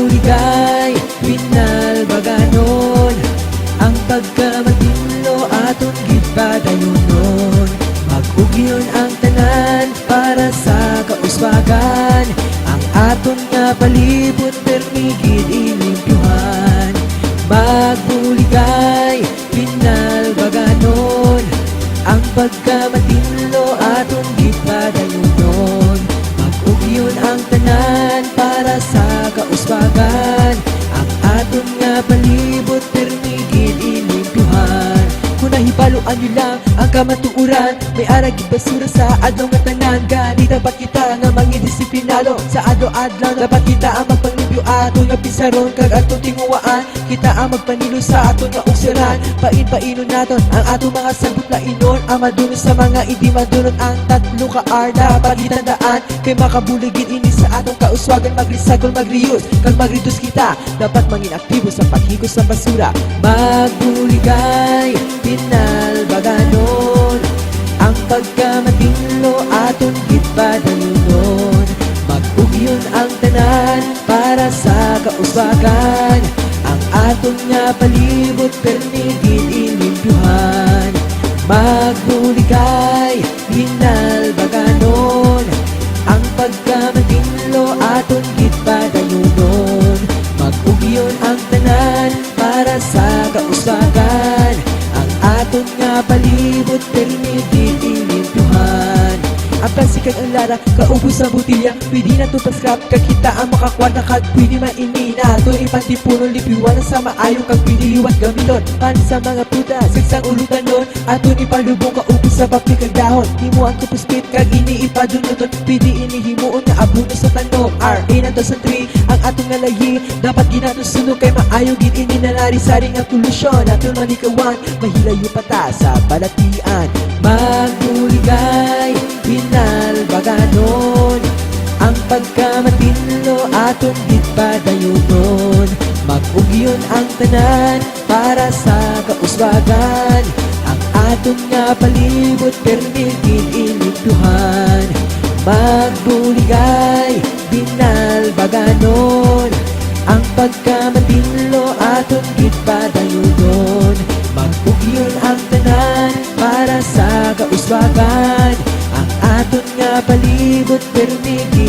Magbuligay, pinalbaganon ang pagkamatinlo aton gipadayonon. Mag-ugyon ang tanan para sa kauswagan, ang aton nga palibot permigid ilimpyuhan. Magbuligay, pinalbaganon ang pagkamatinlo aton gipadayonon. Mag-ugyon ang tanan para sa kauswagan, ang aton nga palibot permigid ilimpyuhan. Kung nahibaluan nyo lang ang kamatuuran, may aragid basura sa adlaw nga tanan. Gani dapat kita nga mangidisiplinado sa adlaw-adlaw. Dapat kita ang magpanglimpyo aton nga pisaron, kag aton tinguwaan. Kita ang magpanilo sa aton nga usiran. Pain-painon naton ang atong mga sagot lainon, ang madunot sa mga hindi madunot. Ang tatlo ka R dapat itandaan, kay makabuligid ini sa atong kauswagan. Mag-recycle, mag-reuse, kag mag-reduce kita. Dapat mangin aktibo sa paghigos sa basura. Magbuligay, pinalbaganon ang pagkamatinlo aton gipadayonon. Mag-ugyon ang tanan para sa kauswagan, ang aton nga palibot permigid ilimpyuhan. Magbuligay, pinalbaganon ang pagkamatinlo aton gipadayonon. Mag-ugyon ang tanan para sa kauswagan, ang aton nga palibot permigid ilimpyuhan. Ang plastic ang lara, kaubos sa butilya, pwede na to pa-scrap, kag kita ang makakwarta, kag pwede mainina. Ito ipantipunon, lipiwan sa maayo, kag pwede liwat gamiton. Pan sa mga puta, sigsang ulutan nun, ato ni palubong kaubos sa papel kag dahon. Himuan ko puspit, kag ini ipadunuton, pwede inihimuon nga abuno sa tanom. RA na to sa 3, ang atong nalayi, dapat ginato sunog, kay maayo gid ini nalari-sari nga polusyon. Ato manikawan, mahilayo pata sa balatian. Magbuligay, pinalbaganon ang pagkamatinlo aton gipadayonon. Mag-ugyon ang tanan para sa kauswagan, ang aton nga palibot permigid ilimpyuhan. Magbuligay, pinalbaganon ang pagkamatinlo aton gipadayonon. Mag-ugyon ang tanan para sa kauswagan, ang aton nga palibot permigid